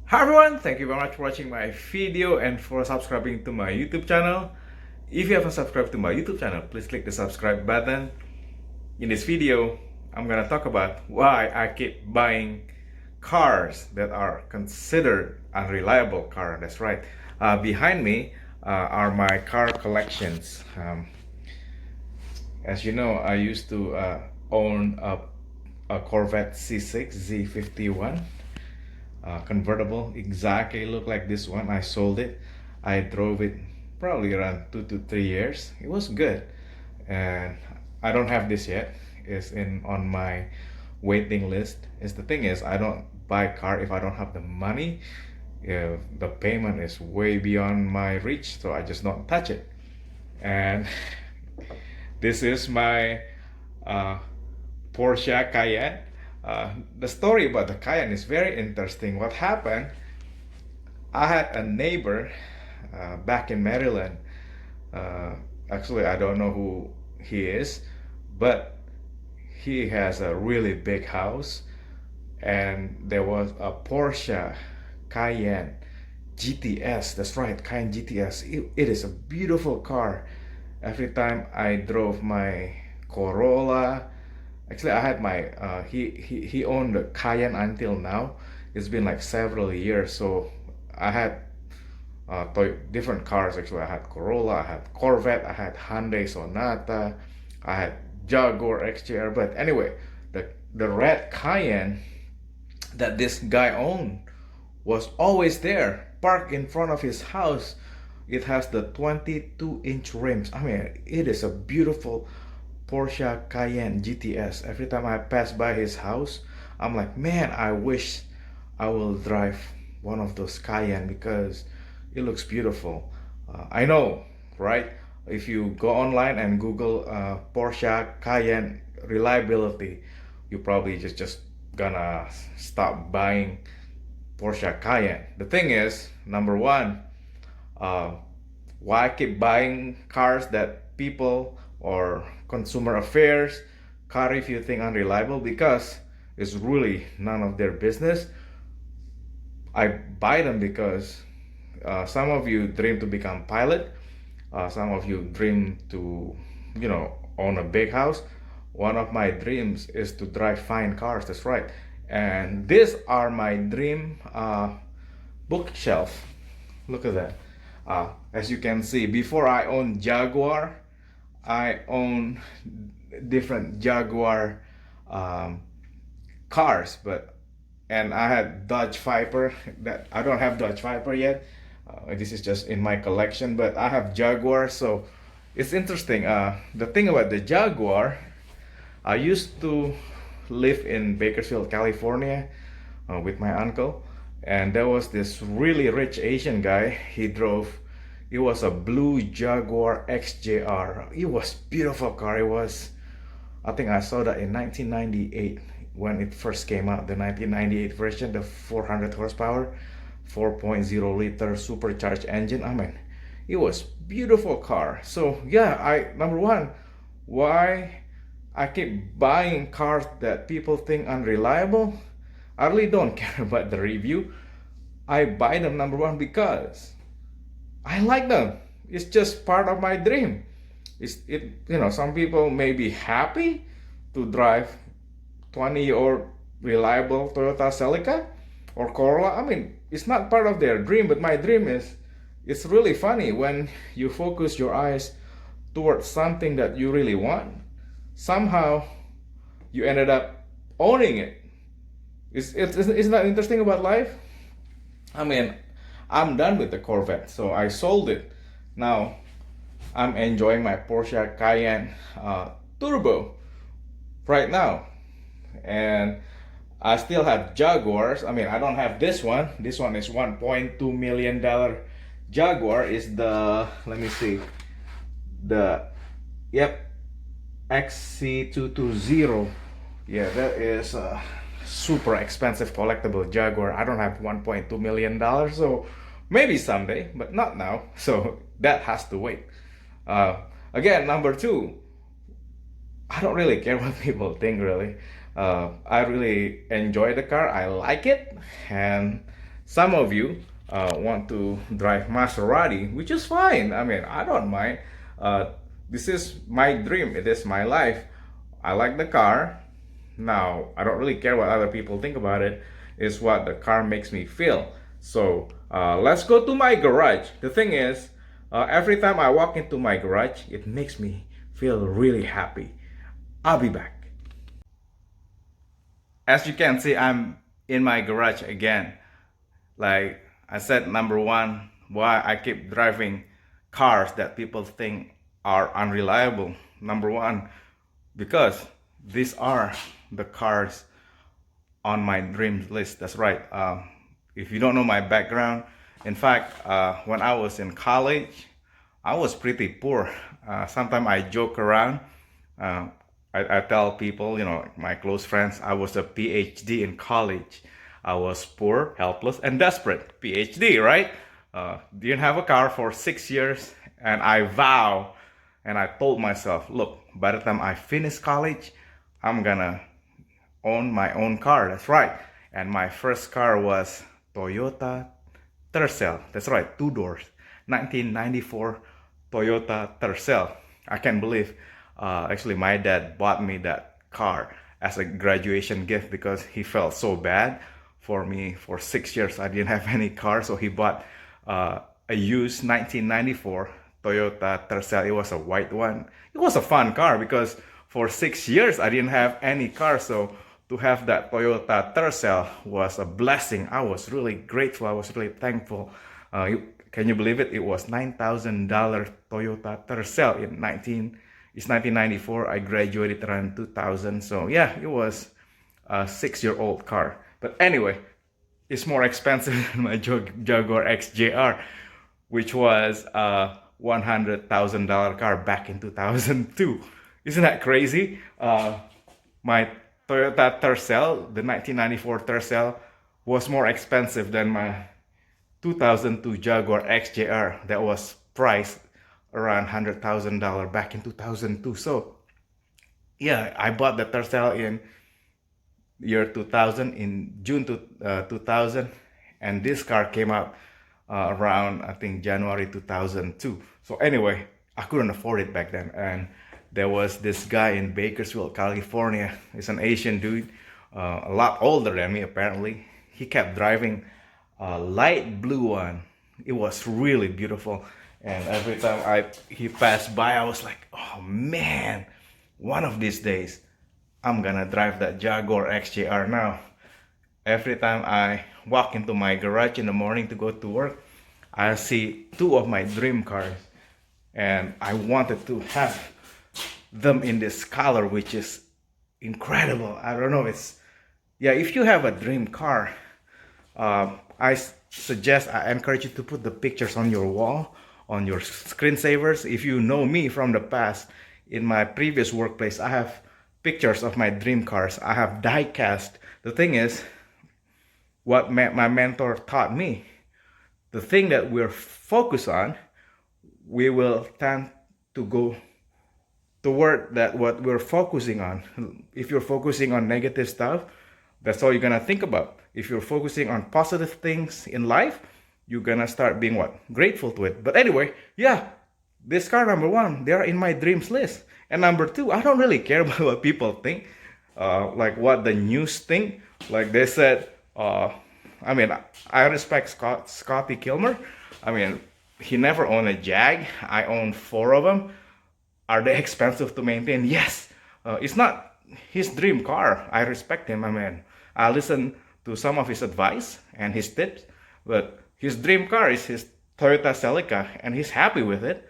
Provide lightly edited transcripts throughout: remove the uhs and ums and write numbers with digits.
Hi everyone, thank you very much for watching my video and for subscribing to my YouTube channel. If you haven't subscribed to my YouTube channel, please click the subscribe button. In this video, I'm gonna talk about why I keep buying cars that are considered unreliable car. That's right. Behind me are my car collections. As you know, I used to own a Corvette C6 Z51 convertible, exactly look like this one. I sold it. I drove it probably around 2 to 3 years. It was good, and I don't have this yet. It's in on my waiting list. Is the thing is, I don't buy a car if I don't have the money. If the payment is way beyond my reach, so I just don't touch it. And this is my uh, Porsche Cayenne. The story about the Cayenne is very interesting. What happened? I had a neighbor back in Maryland. Actually, I don't know who he is, but he has a really big house, and there was a Porsche Cayenne GTS. That's right, Cayenne GTS. It is a beautiful car. Every time I drove my Corolla, actually I had my he owned the Cayenne until now. It's been like several years, so I had different cars. Actually, I had Corolla, I had Corvette, I had Hyundai Sonata, I had Jaguar XJR. But anyway, the red Cayenne that this guy owned was always there, parked in front of his house. It has the 22-inch rims. I mean, it is a beautiful Porsche Cayenne GTS. Every time I pass by his house, I'm like, man, I wish I will drive one of those Cayenne because it looks beautiful. I know, right? If you go online and Google Porsche Cayenne reliability, you probably just gonna stop buying Porsche Cayenne. The thing is, number one, why I keep buying cars that people or consumer affairs, car review think unreliable? Because it's really none of their business. I buy them because some of you dream to become pilot, some of you dream to, own a big house. One of my dreams is to drive fine cars. That's right. And these are my dream bookshelf. Look at that. As you can see, before I owned Jaguar, I own different Jaguar cars, and I had Dodge Viper. That I don't have Dodge Viper yet. This is just in my collection, but I have Jaguar, so it's interesting. The thing about the Jaguar, I used to live in Bakersfield, California, with my uncle, and there was this really rich Asian guy. It was a blue Jaguar XJR. It was beautiful car. I think I saw that in 1998 when it first came out, the 1998 version, the 400 horsepower, 4.0 liter supercharged engine. I mean, it was beautiful car. So yeah, number one, why I keep buying cars that people think unreliable. I really don't care about the review. I buy them, number one, because I like them. It's just part of my dream. Some people may be happy to drive 20-year-old reliable Toyota Celica or Corolla. I mean, it's not part of their dream, but my dream is. It's really funny when you focus your eyes towards something that you really want. Somehow, you ended up owning it. Isn't that interesting about life? I mean, I'm done with the Corvette, so I sold it. Now, I'm enjoying my Porsche Cayenne Turbo right now. And I still have Jaguars. I mean, I don't have this one. This one is $1.2 million Jaguar. Is the, let me see, yep, XC220. Yeah, that is a super expensive collectible Jaguar. I don't have $1.2 million, so maybe someday, but not now. So that has to wait. Again, number two, I don't really care what people think, really. I really enjoy the car. I like it, and Some of you want to drive Maserati, which is fine. I mean, I don't mind. Uh, this is my dream. It is my life. I like the car. Now, I don't really care what other people think about it. It's what the car makes me feel. So let's go to my garage. The thing is, every time I walk into my garage, it makes me feel really happy. I'll be back. As you can see, I'm in my garage again. Like I said, number one, why I keep driving cars that people think are unreliable. Number one, because these are the cars on my dream list. That's right. If you don't know my background, in fact, when I was in college, I was pretty poor. Sometimes I joke around. Uh, I tell people, you know, my close friends, I was a PhD in college. I was poor, helpless, and desperate. PhD, right? Didn't have a car for 6 years, and I vow, and I told myself, look, by the time I finish college, I'm gonna own my own car. That's right. And my first car was Toyota Tercel. That's right, two doors. 1994 Toyota Tercel. I can't believe. Actually, my dad bought me that car as a graduation gift because he felt so bad for me. For 6 years, I didn't have any car, so he bought a used 1994 Toyota Tercel. It was a white one. It was a fun car because for 6 years I didn't have any car, so to have that Toyota Tercel was a blessing. I was really grateful. I was really thankful. Can you believe it? It was $9,000 Toyota Tercel it's 1994. I graduated around 2000. So yeah, it was a 6-year-old car. But anyway, it's more expensive than my Jaguar XJR, which was a $100,000 car back in 2002. Isn't that crazy? My Toyota Tercel, the 1994 Tercel, was more expensive than my 2002 Jaguar XJR that was priced around $100,000 back in 2002. So yeah, I bought the Tercel in year 2000, in June 2000, and this car came out around, I think, January 2002. So anyway, I couldn't afford it back then, and there was this guy in Bakersfield, California. He's an Asian dude, a lot older than me apparently. He kept driving a light blue one. It was really beautiful, and every time he passed by, I was like, oh man, one of these days I'm gonna drive that Jaguar XJR. Now every time I walk into my garage in the morning to go to work, I see two of my dream cars, and I wanted to have them in this color, which is incredible. I don't know, it's, yeah, if you have a dream car, I encourage you to put the pictures on your wall, on your screensavers. If you know me from the past, in my previous workplace, I have pictures of my dream cars. I have die cast. The thing is, what my mentor taught me, the thing that we're focused on, we will tend to go toward that what we're focusing on. If you're focusing on negative stuff, that's all you're gonna think about. If you're focusing on positive things in life, you're gonna start being what? Grateful to it. But anyway, yeah, this car, number one, they're in my dreams list. And number two, I don't really care about what people think, like what the news think. Like they said, I mean, I respect Scotty Kilmer. I mean, he never owned a Jag. I own 4 of them. Are they expensive to maintain? Yes. It's not his dream car. I respect him. I mean, I listen to some of his advice and his tips, but his dream car is his Toyota Celica, and he's happy with it,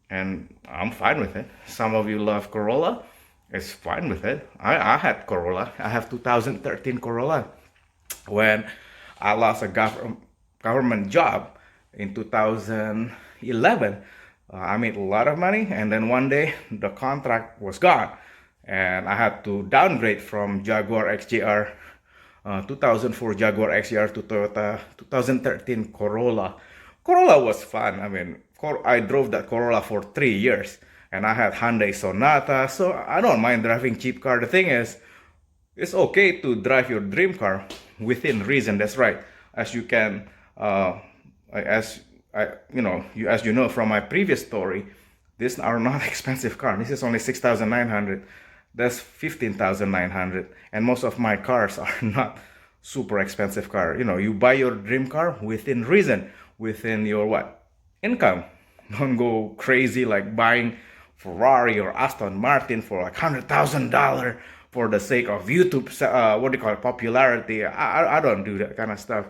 and I'm fine with it. Some of you love Corolla. It's fine with it. I had Corolla. I have 2013 Corolla. When I lost a government job in 2011, I made a lot of money, and then one day the contract was gone, and I had to downgrade from Jaguar XJR, 2004 Jaguar XJR to Toyota 2013 Corolla. Corolla was fun. I mean, I drove that Corolla for 3 years, and I had Hyundai Sonata, so I don't mind driving cheap car. The thing is, it's okay to drive your dream car within reason. That's right. as you can, as as you know from my previous story, these are not expensive car. This is only 6,900. That's 15,900, and most of my cars are not super expensive car. You buy your dream car within reason, within your what income. Don't go crazy like buying Ferrari or Aston Martin for like $100,000 for the sake of YouTube, what do you call it, popularity. I don't do that kind of stuff.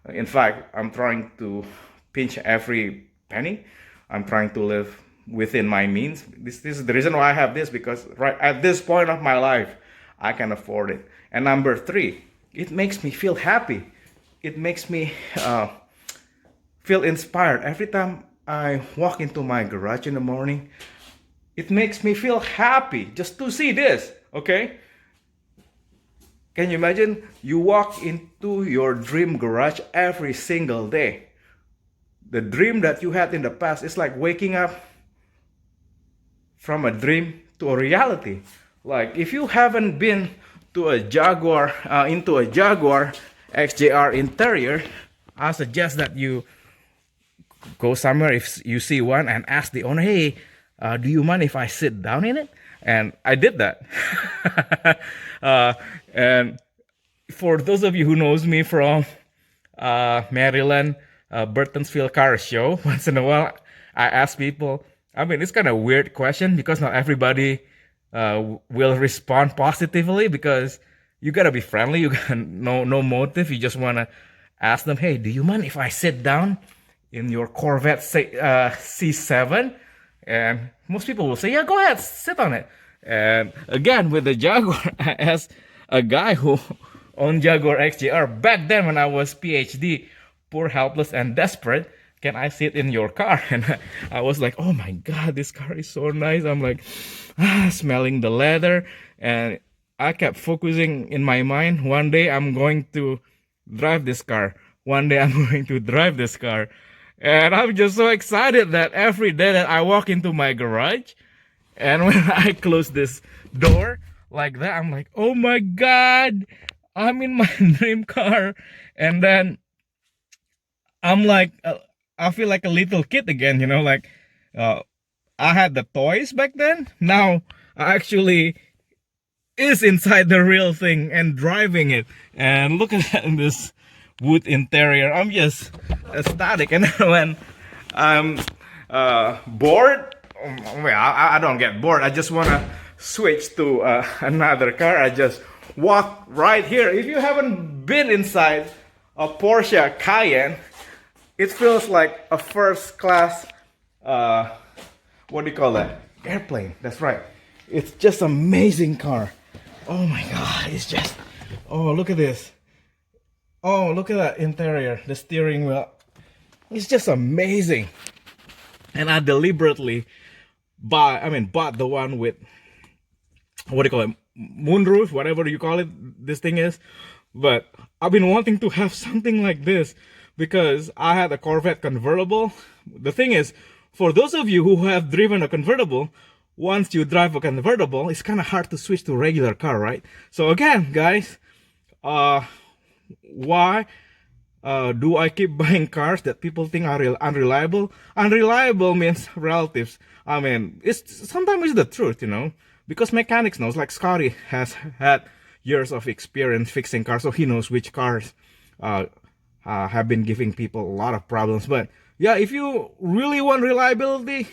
In fact, I'm trying to pinch every penny. I'm trying to live within my means. This is the reason why I have this, because right at this point of my life, I can afford it. And number three, it makes me feel happy. It makes me feel inspired every time I walk into my garage in the morning. It makes me feel happy just to see this, okay? Can you imagine? You walk into your dream garage every single day. The dream that you had in the past is like waking up from a dream to a reality. Like if you haven't been to a Jaguar, into a Jaguar XJR interior, I suggest that you go somewhere if you see one and ask the owner, hey, do you mind if I sit down in it? And I did that. And for those of you who knows me from Maryland, Burtonsville Car Show, once in a while I ask people, I mean, it's kind of a weird question because not everybody will respond positively, because you gotta be friendly. You got no motive. You just wanna ask them, hey, do you mind if I sit down in your Corvette C7? And most people will say, yeah, go ahead, sit on it. And again, with the Jaguar, I asked a guy who owned Jaguar XJR back then when I was PhD, poor, helpless, and desperate, can I sit in your car? And I was like, oh my God, this car is so nice. I'm like, smelling the leather. And I kept focusing in my mind, one day I'm going to drive this car. One day I'm going to drive this car. And I'm just so excited that every day that I walk into my garage, and when I close this door like that, I'm like, oh my God, I'm in my dream car. And then I'm like, I feel like a little kid again, like I had the toys back then. Now I actually is inside the real thing and driving it. And look at that, in this wood interior. I'm just ecstatic. And when I'm bored, I don't get bored. I just want to switch to another car. I just walk right here. If you haven't been inside a Porsche Cayenne, it feels like a first class, what do you call that? Airplane. That's right. It's just amazing car. Oh my God, it's just, oh, look at this. Oh, look at that interior, the steering wheel. It's just amazing. And I deliberately bought the one with, what do you call it, moonroof, whatever you call it, this thing is. But I've been wanting to have something like this because I had a Corvette convertible. The thing is, for those of you who have driven a convertible, once you drive a convertible, it's kind of hard to switch to a regular car, right? So again, guys, why do I keep buying cars that people think are unreliable? Unreliable means relatives. I mean, sometimes it's the truth, because mechanics knows. Like Scotty has had years of experience fixing cars, so he knows which cars have been giving people a lot of problems. But yeah, if you really want reliability,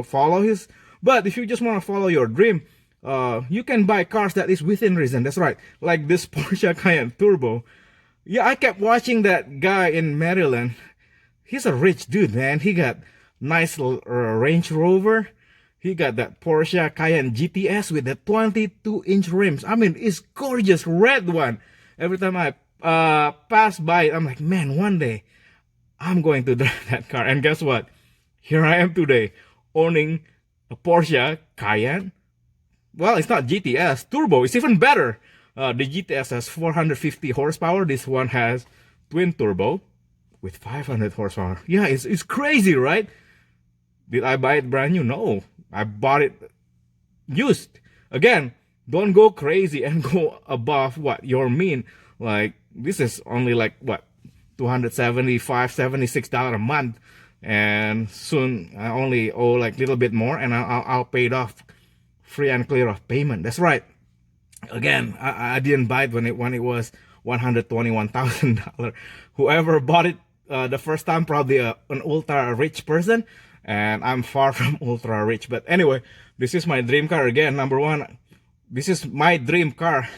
follow his. But if you just want to follow your dream, you can buy cars that is within reason. That's right, like this Porsche Cayenne Turbo. Yeah, I kept watching that guy in Maryland. He's a rich dude, man. He got nice Range Rover. He got that Porsche Cayenne GTS with the 22-inch rims. I mean, it's gorgeous, red one. Every time I pass by it, I'm like, man, one day I'm going to drive that car. And guess what? Here I am today, owning a Porsche Cayenne. Well, it's not GTS. Turbo. It's even better. The GTS has 450 horsepower. This one has twin turbo with 500 horsepower. Yeah, it's crazy, right? Did I buy it brand new? No. I bought it used. Again, don't go crazy and go above what your mean. Like, this is only like, what, $275, $76 a month, and soon I only owe like a little bit more, and I'll pay it off free and clear of payment. That's right. Again, I didn't buy it when it was $121,000. Whoever bought it the first time, probably an ultra rich person, and I'm far from ultra rich. But anyway, this is my dream car. Again, number one, this is my dream car.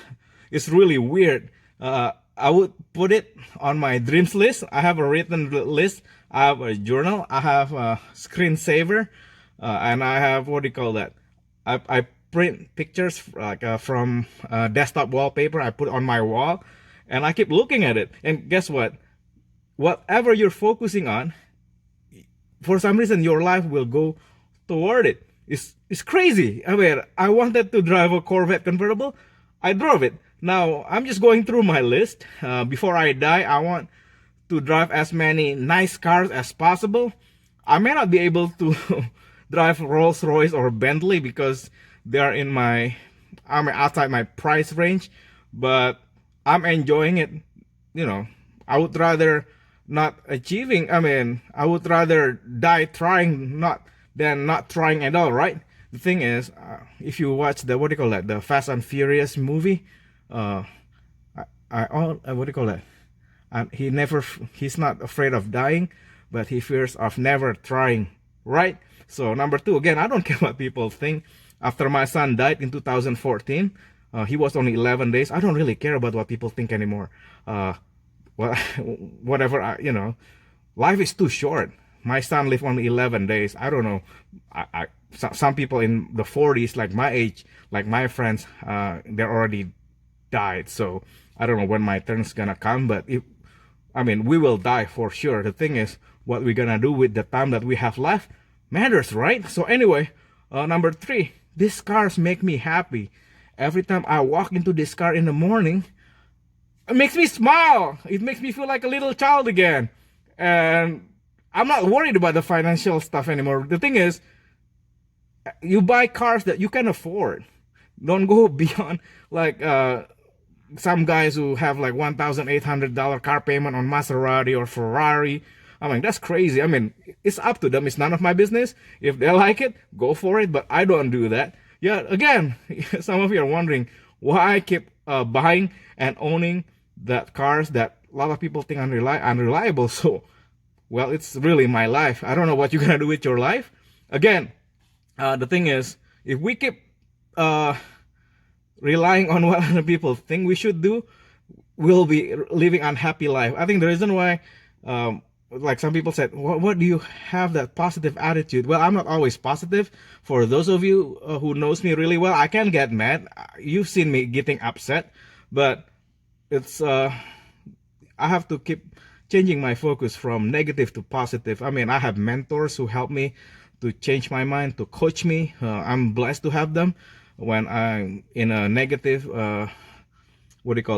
It's really weird. I would put it on my dreams list. I have a written list. I have a journal. I have a screensaver, and I have, what do you call that? I print pictures like from desktop wallpaper. I put on my wall, and I keep looking at it. And guess what? Whatever you're focusing on, for some reason your life will go toward it. It's crazy. I mean, I wanted to drive a Corvette convertible. I drove it. Now I'm just going through my list. Before I die, I want to drive as many nice cars as possible. I may not be able to drive Rolls Royce or Bentley because they are in I'm outside my price range, but I'm enjoying it. You know, I would rather not achieving. I would rather die trying than not trying at all, right? The thing is, if you watch the, what do you call that, the Fast and Furious movie, what do you call that? He's not afraid of dying, but he fears of never trying, right? So number two, again, I don't care what people think. After my son died in 2014, he was only 11 days. I don't really care about what people think anymore. Well, whatever, life is too short. My son lived only 11 days. I don't know. Some people in the 40s, like my age, like my friends, they're already died. So I don't know when my turn's gonna come, but we will die for sure. The thing is, what we're gonna do with the time that we have left matters, right? So anyway, number three, these cars make me happy. Every time I walk into this car in the morning, it makes me smile. It makes me feel like a little child again. And I'm not worried about the financial stuff anymore. The thing is, you buy cars that you can afford. Don't go beyond like some guys who have like $1,800 car payment on Maserati or Ferrari. That's crazy. It's up to them. It's none of my business. If they like it, go for it. But I don't do that. Yeah, again, some of you are wondering why I keep buying and owning that cars that a lot of people think unreliable. So, well, it's really my life. I don't know what you're gonna do with your life. Again, the thing is, if we keep relying on what other people think we should do, we'll be living unhappy life. I think the reason why, like some people said, what do you have that positive attitude? Well, I'm not always positive. For those of you who knows me really well, I can get mad. You've seen me getting upset, but it's I have to keep changing my focus from negative to positive. I have mentors who help me to change my mind, to coach me. I'm blessed to have them. When I'm in a negative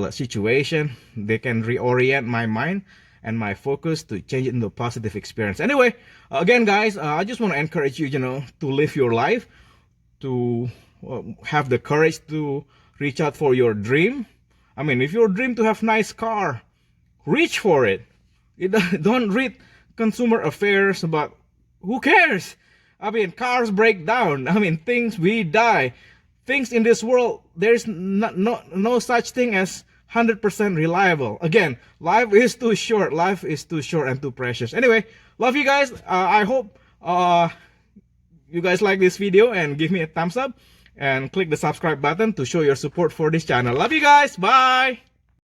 situation, they can reorient my mind and my focus to change it into a positive experience. Anyway, again guys, I just want to encourage you, to live your life, to have the courage to reach out for your dream. If your dream to have nice car, reach for it. Don't read consumer affairs about who cares. Cars break down. We die. Things in this world, there's no such thing as 100% reliable. Again, life is too short. Life is too short and too precious. Anyway, love you guys. I hope you guys like this video and give me a thumbs up and click the subscribe button to show your support for this channel. Love you guys. Bye.